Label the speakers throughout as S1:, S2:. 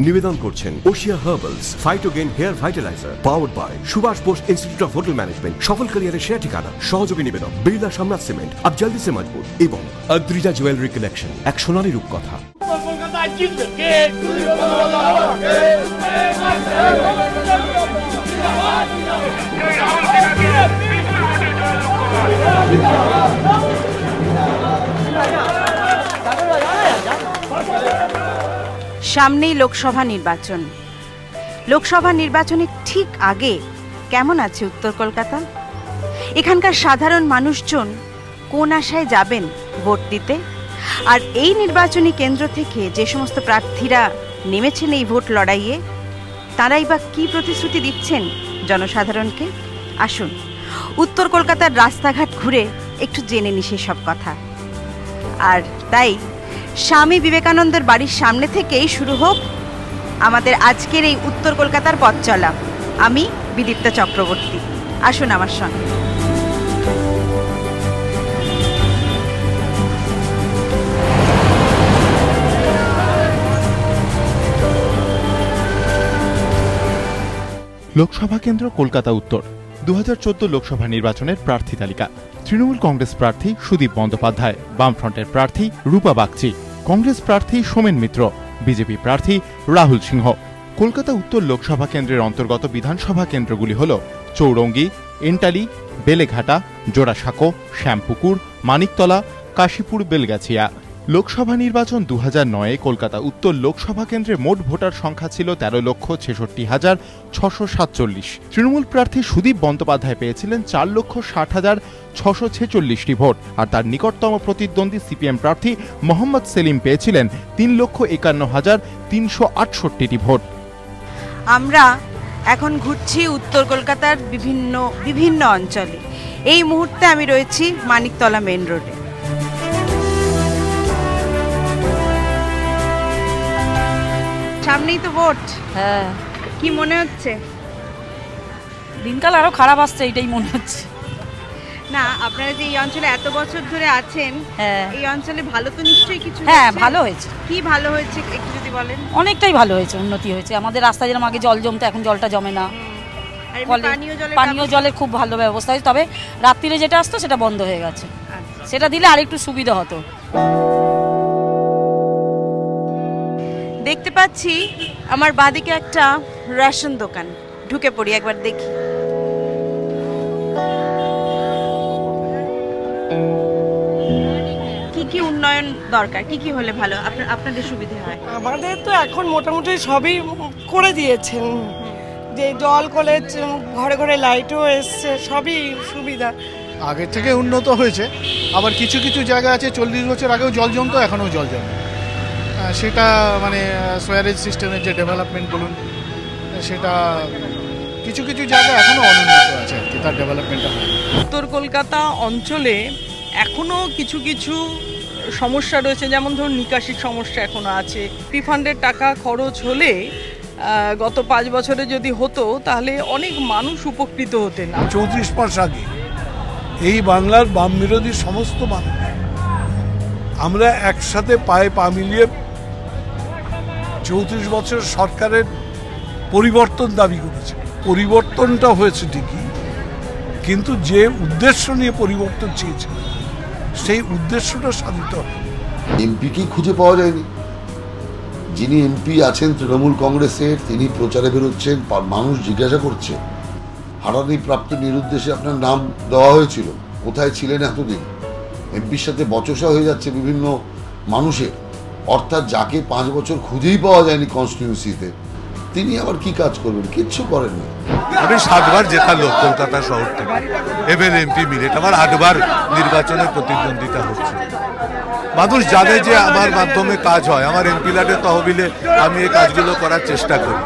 S1: নিবেদন করছেন Oshea herbals Phytogen hair vitalizer powered by Subhash Bose institute of hotel management সফল ক্যারিয়ারের শেয়ার ঠিকানা সহযোগী নিবেদক বিড়লা সামনাথ সিমেন্ট আব জলদি সে মজবুত এবং অদ্রিজা জুয়েলারি কালেকশন এক সোনালী রূপকথা।
S2: সামনেই লোকসভা নির্বাচন। লোকসভা নির্বাচনের ঠিক আগে কেমন আছে উত্তর কলকাতা? এখানকার সাধারণ মানুষজন কোন আশায় যাবেন ভোট দিতে? আর এই নির্বাচনী কেন্দ্র থেকে যে সমস্ত প্রার্থীরা নেমেছেন এই ভোট লড়াইয়ে, তারাই বা কী প্রতিশ্রুতি দিচ্ছেন জনসাধারণকে? আসুন উত্তর কলকাতার রাস্তাঘাট ঘুরে একটু জেনে নি সব কথা। আর তাই স্বামী বিবেকানন্দের বাড়ির সামনে থেকেই শুরু হোক আমাদের আজকের এই উত্তর কলকাতার পথ চলা। আমি বিদীপ্তা চক্রবর্তী, আসুন আমার সঙ্গে।
S3: লোকসভা কেন্দ্র কলকাতা উত্তর। 2014 লোকসভা নির্বাচনের প্রার্থী তালিকা। তৃণমূল কংগ্রেস প্রার্থী সুদীপ বন্দ্যোপাধ্যায়, বামফ্রন্টের প্রার্থী রূপা বাগচি, কংগ্রেস প্রার্থী সোমেন মিত্র, বিজেপি প্রার্থী রাহুল সিংহ। কলকাতা উত্তর লোকসভা কেন্দ্রের অন্তর্গত বিধানসভা কেন্দ্রগুলি হল চৌরঙ্গি, এন্টালি, বেলেঘাটা, জোড়াসাঁকো, শ্যামপুকুর, মানিকতলা, কাশীপুর, বেলগাছিয়া। লোকসভা নির্বাচন 2009-এ কলকাতা উত্তর লোকসভা কেন্দ্রে মোট ভোটার সংখ্যা ছিল 13,66,647। তৃণমূল প্রার্থী সুদীপ বন্দ্যোপাধ্যায় পেয়েছিলেন 4,60,646টি ভোট, আর তার নিকটতম প্রতিদ্বন্দ্বী সিপিএম প্রার্থী মোহাম্মদ সেলিম পেয়েছিলেন 3,51,368টি ভোট।
S2: আমরা এখন ঘুরছি উত্তর কলকাতার বিভিন্ন অঞ্চলে। এই মুহূর্তে আমি রয়েছি মানিকতলা মেন রোডে। সামনেই তো ভোট।
S4: হ্যাঁ,
S2: কি মনে হচ্ছে?
S4: দিনকাল আরো খারাপ আসছে, এটাই মনে হচ্ছে।
S2: না, আপনারা যে এই অঞ্চলে এত বছর ধরে আছেন, এই অঞ্চলে ভালো তো নিশ্চয়ই কিছু?
S4: হ্যাঁ, ভালো হয়েছে।
S2: কি ভালো হয়েছে একটু যদি বলেন।
S4: অনেকটাই ভালো হয়েছে, উন্নতি হয়েছে। আমাদের রাস্তায় যেরকম আগে জল জমতো, এখন জলটা জমে না। পানীয় জলের খুব ভালো ব্যবস্থা হয়েছে, তবে রাত্রিরে যেটা আসতো সেটা বন্ধ হয়ে গেছে। সেটা দিলে আরেকটু সুবিধা হতো।
S2: দেখতে পাচ্ছি আমার বাদিকে একটা রেশন দোকান, ঢুকে পড়ি একবার দেখি। কি কি উন্নয়ন দরকার, কি কি হলে ভালো আপনাদের সুবিধা হয়?
S5: আমাদের তো এখন মোটামুটি সবই করে দিয়েছেন, যে জল, কলেজ, ঘরে ঘরে লাইটও এসছে, সবই সুবিধা
S6: আগের থেকে উন্নত হয়েছে। আবার কিছু কিছু জায়গা আছে 40 বছর আগেও জল জমতো, এখনও জল জমে। সেটা মানে সোয়ারেজ সিস্টেমের যে ডেভেলপমেন্ট বলুন, সেটা কিছু কিছু জায়গা এখনও অনুন্নত আছে আর কি, তার ডেভেলপমেন্টটা হয়।
S5: উত্তর কলকাতা অঞ্চলে এখনও কিছু কিছু সমস্যা রয়েছে, যেমন ধরুন নিকাশির সমস্যা এখনও আছে। রিফান্ডের টাকা খরচ হলে গত 5 বছরে যদি হতো তাহলে অনেক মানুষ উপকৃত হতেন।
S7: 34 মাস আগে এই বাংলার বাম বিরোধী সমস্ত মানুষ আমরা একসাথে পায়ে পা মিলিয়ে 34 বছর সরকারের পরিবর্তন দাবি করেছে। পরিবর্তনটা হয়েছে ঠিকই, কিন্তু যে উদ্দেশ্য নিয়ে পরিবর্তন চেয়েছে সেই উদ্দেশ্যটা সাধিত হয়।
S8: এমপিকেই খুঁজে পাওয়া যায়নি। যিনি এমপি আছেন তৃণমূল কংগ্রেসের, তিনি প্রচারে বেরোচ্ছেন, মানুষ জিজ্ঞাসা করছে হারানি প্রাপ্ত নিরুদ্দেশে আপনার নাম দেওয়া হয়েছিল, কোথায় ছিলেন এতদিন? এমপির সাথে বচসা হয়ে যাচ্ছে বিভিন্ন মানুষের, অর্থাৎ যাকে 5 বছর খুঁজেই পাওয়া যায়নি কনস্টিটিউন্সিতে, তিনি আবার কি কাজ করবেন? কিচ্ছু করেননি।
S9: আমি 7 বার জেতা লোক কলকাতা শহর থেকে, এবার এমপি মিলে আমার 8 বার নির্বাচনে প্রতিদ্বন্দ্বিতা হচ্ছে। মানুষ জানে যে আমার মাধ্যমে কাজ হয়, আমার এমপি ল্যাডের তহবিলে আমি এই কাজগুলো করার চেষ্টা করি,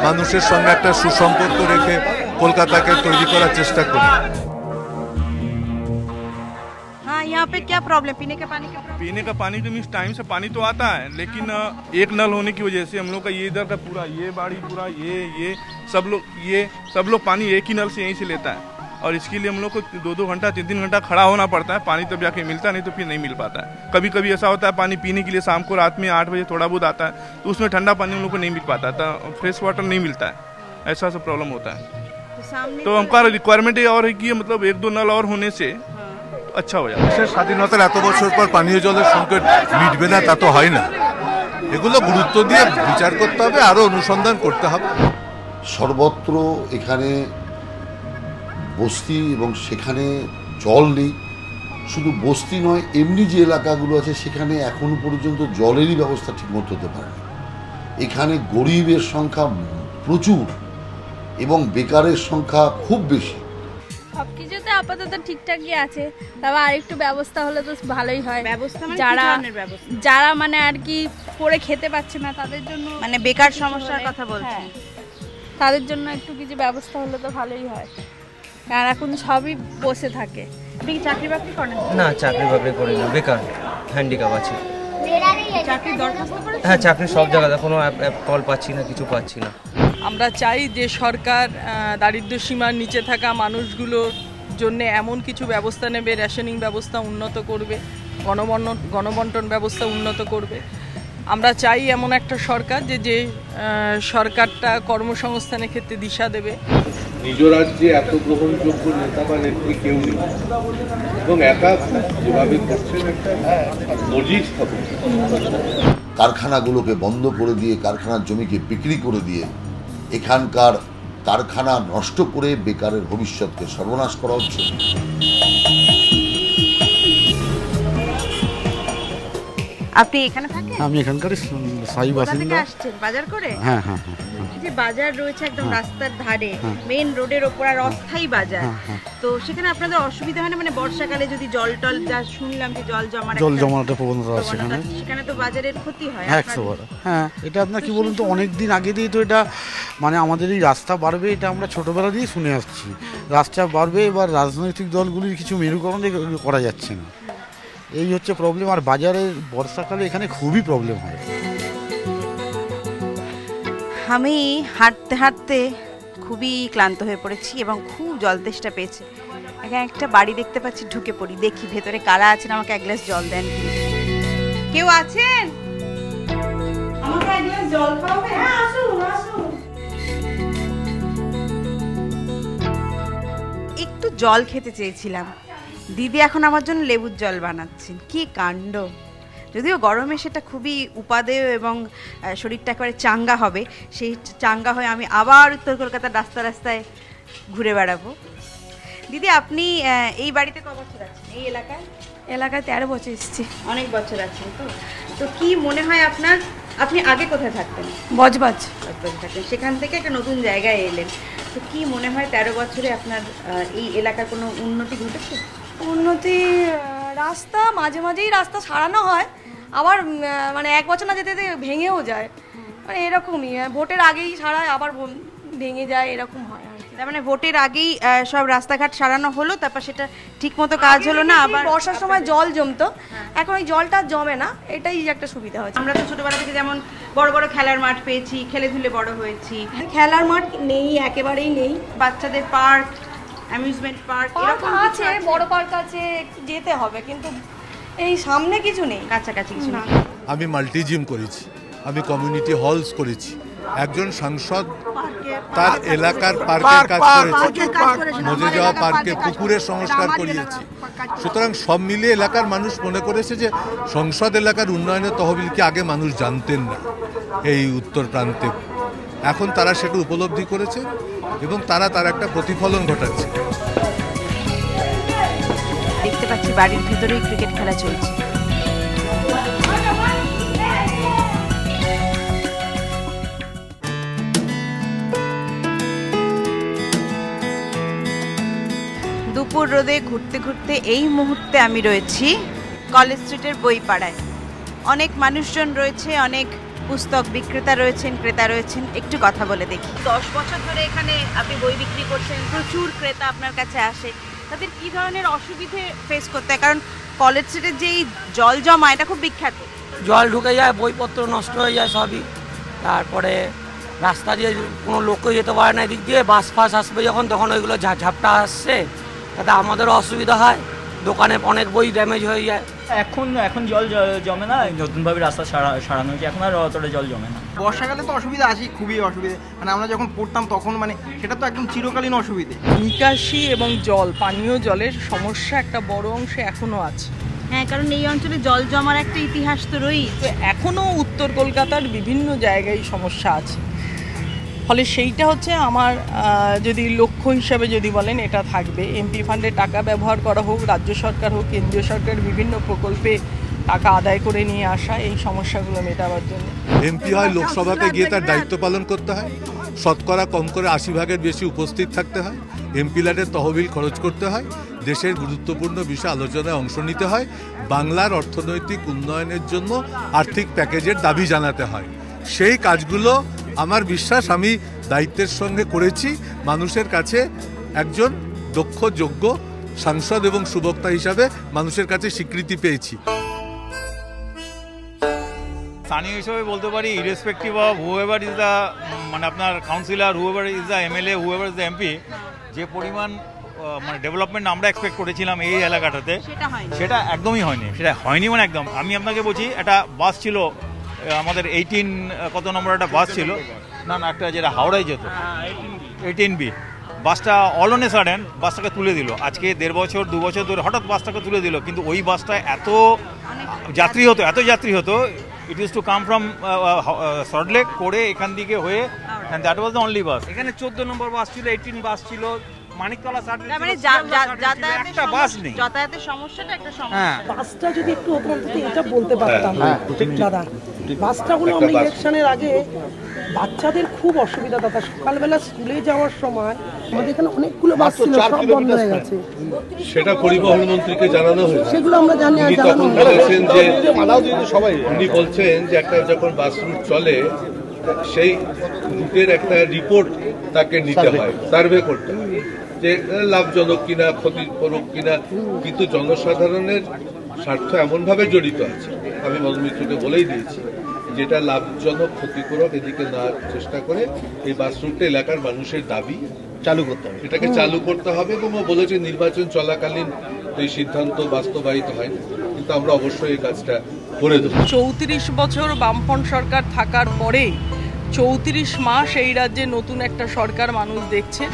S9: মানুষের সঙ্গে একটা সুসম্পর্ক রেখে কলকাতাকে তৈরি করার চেষ্টা করি।
S2: यहाँ पे क्या प्रॉब्लम? पीने का पानी
S10: तो मीन्स टाइम से पानी तो आता है, लेकिन एक नल होने की वजह से हम लोग का ये इधर का पूरा ये बाड़ी पूरा ये सब लोग पानी एक ही नल से यहीं से लेता है। और इसके लिए हम लोग को 2-2 घंटा 3-3 घंटा खड़ा होना पड़ता है, पानी तब जाके मिलता है, नहीं तो फिर नहीं मिल पाता है। कभी कभी ऐसा होता है पानी पीने के लिए शाम को रात में 8 बजे थोड़ा बहुत आता है, तो उसमें ठंडा पानी हम लोग को नहीं मिल पाता है, तो फ्रेश वाटर नहीं मिलता है, ऐसा सब प्रॉब्लम होता है। तो हमारा रिक्वायरमेंट ये और है कि मतलब 1-2 नल और होने से अच्छा हो जाए।
S9: স্বাধীনতার এত বছর পর পানীয় জলের সংকট মিটবে না তা তো হয় না, এগুলো গুরুত্ব দিয়ে বিচার করতে হবে, আরো অনুসন্ধান করতে হবে।
S8: সর্বত্র এখানে বস্তি এবং সেখানে জল নেই, শুধু বস্তি নয়, এমনি যে এলাকাগুলো আছে সেখানে এখনো পর্যন্ত জলেরই ব্যবস্থা ঠিকমতো হতে পারেনি। এখানে গরিবের সংখ্যা প্রচুর এবং বেকারের সংখ্যা খুব বেশি।
S11: সব কিছুতে আপাতত ঠিকঠাকই আছে, তবে আরেকটু ব্যবস্থা হলে তো ভালোই হয়।
S2: ব্যবস্থা মানে
S11: যারা মানে আর কি করে খেতে পাচ্ছে না তাদের জন্য,
S2: মানে বেকার সমস্যার কথা বলছেন,
S11: তাদের জন্য একটু কিছু ব্যবস্থা হলে তো ভালোই হয়, কারণ এখন সবই বসে থাকে।
S2: আপনি কি চাকরি বাকরি করেন?
S12: না, চাকরি বাকরি করি না, বেকার, হ্যান্ডিক্যাপ আছে।
S2: চাকরির দরখাস্ত করেছেন?
S12: হ্যাঁ, চাকরি সব জায়গায়, কোনো কল পাচ্ছি না, কিছু পাচ্ছি না।
S5: আমরা চাই যে সরকার দারিদ্র্য সীমার নিচে থাকা মানুষগুলোর জন্য এমন কিছু ব্যবস্থা নেবে, রেশনিং ব্যবস্থা উন্নত করবে, গণবন্টন ব্যবস্থা উন্নত করবে। আমরা চাই এমন একটা সরকার যে সরকারটা কর্মসংস্থানের ক্ষেত্রে দিশা দেবে।
S13: নিজ রাজ্যে এত গ্রহণযোগ্য নেতা বা নেত্রী কেউ নেই, এবং একা যেভাবে করছেন একটা নজির স্থাপন।
S8: কারখানাগুলোকে বন্ধ করে দিয়ে, কারখানার জমিকে বিক্রি করে দিয়ে, এখানকার কারখানা নষ্ট করে বেকারের ভবিষ্যৎকে সর্বনাশ করা হচ্ছে।
S2: আপনি এখানে থাকেন?
S6: আমি এখানকার স্থায়ী বাসিন্দা।
S2: আসছেন বাজার করে?
S6: হ্যাঁ হ্যাঁ হ্যাঁ।
S2: যে বাজার রয়েছে একদম রাস্তার ধারে, মেইন রোডের ওপর, আর অস্থায়ী বাজার, তো সেখানে আপনাদের অসুবিধা হয় না? মানে বর্ষাকালে যদি জল টল, যা শুনলাম যে জল জমাটা
S6: প্রবণতা আছে
S2: সেখানে তো বাজারের ক্ষতি হয়।
S6: 100 হ্যাঁ, এটা আপনার কি বলুন তো, অনেক দিন আগে দিয়ে তো এটা মানে আমাদের এই রাস্তা বাড়বে এটা আমরা ছোটবেলা দিয়ে শুনে আসছি। রাস্তা বাড়বে, এবার রাজনৈতিক দলগুলির কিছু মেরুকরণ করা যাচ্ছে না, এই হচ্ছে প্রবলেম। আর বাজারের বর্ষাকালে এখানে খুবই প্রবলেম হয়।
S2: আমি হাঁটতে হাঁটতে খুবই ক্লান্ত হয়ে পড়েছি এবং খুব জল তেষ্টা পেয়েছে। এখানে একটা বাড়ি দেখতে পাচ্ছি, ঢুকে পড়ি, দেখি ভেতরে কারা আছেন, আমাকে এক গ্লাস জল দেন। কেউ আছেন? আমাকে এক গ্লাস জল খাওয়াবে? হ্যাঁ, আসুন আসুন। একটু জল খেতে চেয়েছিলাম, দিদি এখন আমার জন্য লেবুর জল বানাচ্ছেন। কি কাণ্ড! যদিও গরমে সেটা খুবই উপাদেয় এবং শরীরটা একেবারে চাঙ্গা হবে, সেই চাঙ্গা হয়ে আমি আবার উত্তর কলকাতার রাস্তায় ঘুরে বেড়াবো। দিদি, আপনি এই বাড়িতে ক বছর আছেন? এই এলাকায় 13 বছর এসেছি। অনেক বছর আছেন তো? তো কি মনে হয় আপনার, আপনি আগে কোথায় থাকতেন?
S11: বজবাজ
S2: থাকতেন, সেখান থেকে একটা নতুন জায়গায় এলেন, তো কি মনে হয় 13 বছরে আপনার এই এলাকার কোনো উন্নতি ঘটেছে?
S11: উন্নতি, রাস্তা মাঝে মাঝেই রাস্তা সারানো হয়, আবার মানে 1 বছর না যেতে যেতে ভেঙেও যায়, মানে এরকমই। ভোটের আগেই সারায়, আবার ভেঙে যায়, এরকম হয়।
S2: তার মানে ভোটের আগেই সব রাস্তাঘাট সারানো হলো, তারপর সেটা ঠিক মতো কাজ হলো না, আবার
S11: বর্ষার সময় জল জমতো, এখন ওই জলটা জমে না, এটাই একটা সুবিধা হয়েছে।
S2: আমরা তো ছোটবেলা থেকে যেমন বড় বড় খেলার মাঠ পেয়েছি, খেলে ধুলে বড় হয়েছি,
S11: খেলার মাঠ নেই, একেবারেই নেই।
S2: বাচ্চাদের পার্ক, অ্যামিউজমেন্ট পার্ক এরকম
S11: আছে, বড় পার্ক আছে, যেতে হবে, কিন্তু এই সামনে কিছু নেই,
S2: কাছাকাছি কিছু না।
S9: আমি মাল্টি জিম করেছি, আমি কমিউনিটি হলস করেছি, একজন সাংসদ তার এলাকার পার্কের কাজ করেছে, মজে যাওয়া পার্কে পুকুরের সংস্কার করিয়েছি। সুতরাং সব মিলিয়ে এলাকার মানুষ মনে করেছে যে সংসদ এলাকার উন্নয়নের তহবিলকে আগে মানুষ জানতেন না এই উত্তর প্রান্তে, এখন তারা সেটা উপলব্ধি করেছে এবং তারা তার একটা প্রতিফলন ঘটাচ্ছে।
S2: দেখতে পাচ্ছি বাড়ির ভেতরেই ক্রিকেট খেলা চলছে। দুপুর রোদে ঘুরতে ঘুরতে এই মুহূর্তে আমি রয়েছি কলেজ স্ট্রিটের বইপাড়ায়। অনেক মানুষজন রয়েছে, অনেক পুস্তক বিক্রেতা রয়েছেন, ক্রেতা রয়েছেন। একটু কথা বলে দেখি। 10 বছর ধরে এখানে আপনি বই বিক্রি করছেন, প্রচুর ক্রেতা আপনার কাছে আসে, তাদের কি ধরনের অসুবিধে ফেস করতে হয়? কারণ কলেজ স্ট্রিটের যেই জল জমা, এটা খুব বিখ্যাত।
S14: জল ঢুকে যায়, বইপত্র নষ্ট হয়ে যায় সবই, তারপরে রাস্তা দিয়ে কোনো লোকও যেতে পারে না, এদিক দিয়ে বাস ফাস আসবে যখন তখন ওইগুলো ঝাপটা আসছে, তাতে আমাদেরও অসুবিধা হয়, দোকানে অনেক বই ড্যামেজ হয়ে যায়।
S15: এখন জল জমে না, নতুনভাবে রাস্তা সারানো হয়েছে, এখন আর অতটা জল জমে না।
S16: বর্ষাকালে তো অসুবিধা আছে, খুবই অসুবিধা, মানে আমরা যখন পড়তাম তখন মানে সেটা তো একদম চিরকালীন অসুবিধে।
S5: নিকাশি এবং জল, পানীয় জলের সমস্যা একটা বড় অংশে এখনো আছে।
S2: হ্যাঁ, কারণ এই অঞ্চলে জল জমার একটা ইতিহাস তো রয়েছে,
S5: এখনো উত্তর কলকাতার বিভিন্ন জায়গায় সমস্যা আছে। ফলে সেইটা হচ্ছে আমার যদি লক্ষ্য হিসাবে যদি বলেন এটা থাকবে, এমপি ফান্ডে টাকা ব্যবহার করা হোক, রাজ্য সরকার হোক, কেন্দ্রীয় সরকার বিভিন্ন প্রকল্পে টাকা আদায় করে নিয়ে আসা এই সমস্যাগুলো মেটাবার জন্য।
S9: এমপি হয় লোকসভাতে গিয়ে তার দায়িত্ব পালন করতে হয়, শতকরা কম করে 80% বেশি উপস্থিত থাকতে হয়, এমপি ল্যাডের তহবিল খরচ করতে হয়, দেশের গুরুত্বপূর্ণ বিষয়ে আলোচনায় অংশ নিতে হয়, বাংলার অর্থনৈতিক উন্নয়নের জন্য আর্থিক প্যাকেজের দাবি জানাতে হয়। সেই কাজগুলো আমার বিশ্বাস আমি দায়িত্বের সঙ্গে করেছি, মানুষের কাছে একজন দক্ষ যোগ্য সাংসদ এবং সুবক্তা হিসাবে মানুষের কাছে স্বীকৃতি পেয়েছি।
S17: স্থানীয় হিসেবে বলতে পারি, irrespective of whoever is the মানে আপনার councillor, whoever is the MLA, whoever is the MP, যে পরিমাণ মানে ডেভেলপমেন্ট আমরা এক্সপেক্ট করেছিলাম এই এলাকাটাতে সেটা একদমই হয়নি। সেটা হয়নি মানে একদম। আমি আপনাকে বলছি, একটা বাস ছিল আমাদের 18 কত নম্বর একটা বাস ছিল, না একটা যেটা হাওড়ায় যেত 18B, বাসটা অল অন এ সাডেন বাসটাকে তুলে দিল। আজকে 1.5 বছর 2 বছর ধরে হঠাৎ বাসটাকে তুলে দিল, কিন্তু ওই বাসটা এত যাত্রী হতো, it use to come from Salt Lake করে এখান দিকে হয়ে, and that was the only bus.
S14: এখানে 14 নম্বর বাস ছিল, 18 বাস ছিল, মানিকতলা
S2: মানে যাতায়াতের সমস্যাটা একটা সমস্যা।
S18: বাসটা যদি একটু হতো এটা বলতে পারতাম দাদা, বাসটা হলো আমরা ইলেকশনের আগে বাচ্চাদের খুব অসুবিধা দাদা, সকালবেলা স্কুলে যাওয়ার সময় আমাদের এখানে অনেকগুলো বাস ছিল, সব বন্ধ হয়ে গেছে।
S13: সেটা পরিবহন মন্ত্রীকে জানানো হয়েছে,
S18: সেগুলো আমরা জানি।
S13: উনি বলছেন যে একটা যখন বাস রুট চলে সেই রুটের একটা রিপোর্ট তাকে নিতে হয়, সার্ভে করতে হয় যে লাভজনক কিনা, ক্ষতিপূরক কিনা, কিন্তু জনসাধারণের স্বার্থ এমনভাবে জড়িত আছে, আমি মনোমিত্রকে বলেই দিয়েছি, যেটা লাভজনক ক্ষতিপূরক এদিকে না চেষ্টা করে এই বাস রুটটা এলাকার মানুষের দাবি চালু করতে হবে, এটাকে চালু করতে হবে। এবং ও বলেছে নির্বাচন চলাকালীন এই সিদ্ধান্ত বাস্তবায়িত হয় না, কিন্তু আমরা অবশ্যই এই কাজটা করে দেবো।
S5: 34 বছর বামফ্রন্ট সরকার থাকার পরে 34 মাস এই রাজ্যে নতুন একটা সরকার মানুষ দেখছে,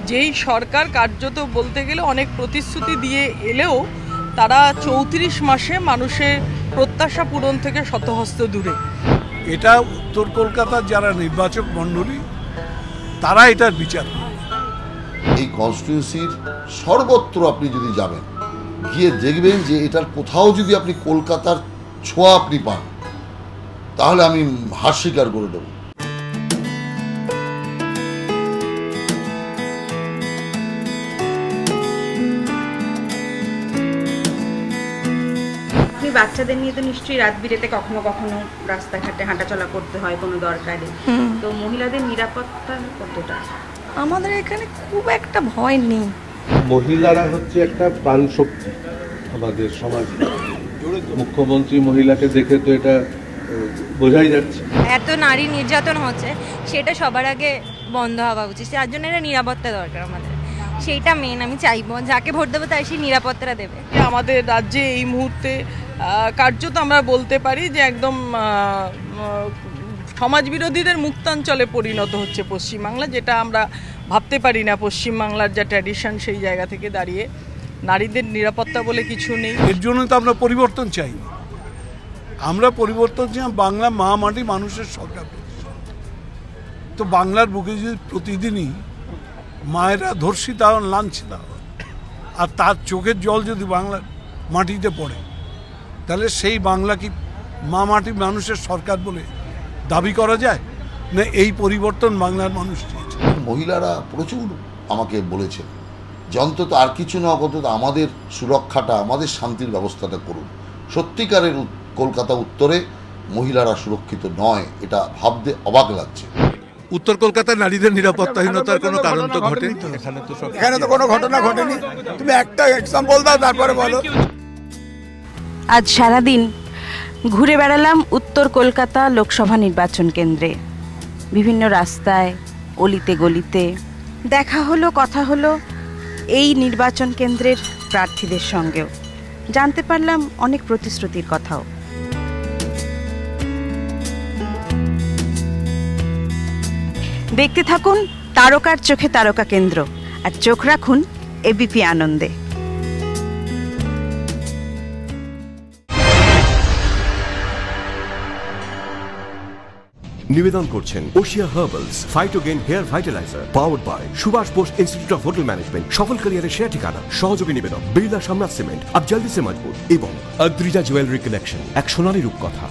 S5: যেই সরকার কার্যত বলতে গেলে অনেক প্রতিশ্রুতি দিয়ে এলেও তারা 34 মাসে মানুষের প্রত্যাশা পূরণ থেকে শতহস্ত দূরে।
S7: এটা উত্তর কলকাতার যারা নির্বাচক মণ্ডলী তারা এটার বিচার।
S8: এই কনস্টিটিউয়েন্সির সর্বত্র আপনি যদি যাবেন, গিয়ে দেখবেন যে এটার কোথাও যদি আপনি কলকাতার ছোঁয়া আপনি পান, তাহলে আমি হার স্বীকার করে দেব।
S2: বাচ্চাদের নিয়ে তো নিশ্চয়ই রাত বিরেতে কখনো কখনো রাস্তাঘাটে হাঁটাচলা করতে হয় কোনো দরকারে, তো মহিলাদের নিরাপত্তা কতটা?
S11: আমাদের এখানে খুব একটা ভয় নেই।
S13: মহিলারা হচ্ছে একটা প্রাণ শক্তি আমাদের সমাজে, মুখ্যমন্ত্রী মহিলাকে দেখে তো এটা বোঝাই যাচ্ছে।
S19: এত নারী নির্যাতন হচ্ছে, সেটা সবার আগে বন্ধ হওয়া উচিত, তার জন্য একটা নিরাপত্তা দরকার আমাদের, সেইটা মেন। আমি চাইবো যাকে ভোট দেবো তাই সেই নিরাপত্তাটা দেবে।
S5: আমাদের রাজ্যে এই মুহূর্তে কার্যত আমরা বলতে পারি যে একদম সমাজ বিরোধীদের মুক্তাঞ্চলে পরিণত হচ্ছে পশ্চিমবাংলা, যেটা আমরা ভাবতে পারি না। পশ্চিমবাংলার যা ট্র্যাডিশন, সেই জায়গা থেকে দাঁড়িয়ে নারীদের নিরাপত্তা বলে কিছু নেই।
S7: এর জন্য তো আমরা পরিবর্তন চাই, আমরা পরিবর্তন চাই। বাংলা মা মাটি মানুষের সরকার, তো বাংলার বুকে যদি প্রতিদিনই মায়েরা ধর্ষিতা হন, লাঞ্ছিতা হন, আর তার চোখের জল যদি বাংলার মাটিতে পড়ে, তাহলে সেই বাংলা কি মা মাটি মানুষের সরকার বলে দাবি করা যায় না? এই পরিবর্তন বাংলার মানুষ চেয়েছে।
S8: মহিলারা প্রচুর আমাকে বলেছে যে অন্তত আর কিছু না, অন্তত আমাদের সুরক্ষাটা, আমাদের শান্তির ব্যবস্থাটা করুন। সত্যিকারের কলকাতা উত্তরে মহিলারা সুরক্ষিত নয়, এটা ভাবতে অবাক লাগছে।
S9: উত্তর কলকাতার নারীদের নিরাপত্তাহীনতার কোনো কারণ তো ঘটেনি,
S20: এখানে তো কোনো ঘটনা ঘটেনি। তুমি একটা এক্সাম্পল দাও, তারপরে বলো।
S2: আজ সারাদিন ঘুরে বেড়ালাম উত্তর কলকাতা লোকসভা নির্বাচন কেন্দ্রে। বিভিন্ন রাস্তায়, অলিতে গলিতে দেখা হলো, কথা হলো এই নির্বাচন কেন্দ্রের প্রার্থীদের সঙ্গেও। জানতে পারলাম অনেক প্রতিশ্রুতির কথাও। দেখতে থাকুন তারকার চোখে তারকা কেন্দ্র, আর চোখ রাখুন এবিপি আনন্দে।
S1: নিবেদন করছেন Oshea herbals Phytogen hair vitalizer, powered by Subhash Bose institute of hotel management, সফল ক্যারিয়ারের সেরা ঠিকানা। সহযোগী নিবেদক বিড়লা সামনাথ সিমেন্ট, আব জলদি সে মজবুত এবং আদ্রিজা জুয়েলারি কালেকশন, এক সোনালী রূপকথা।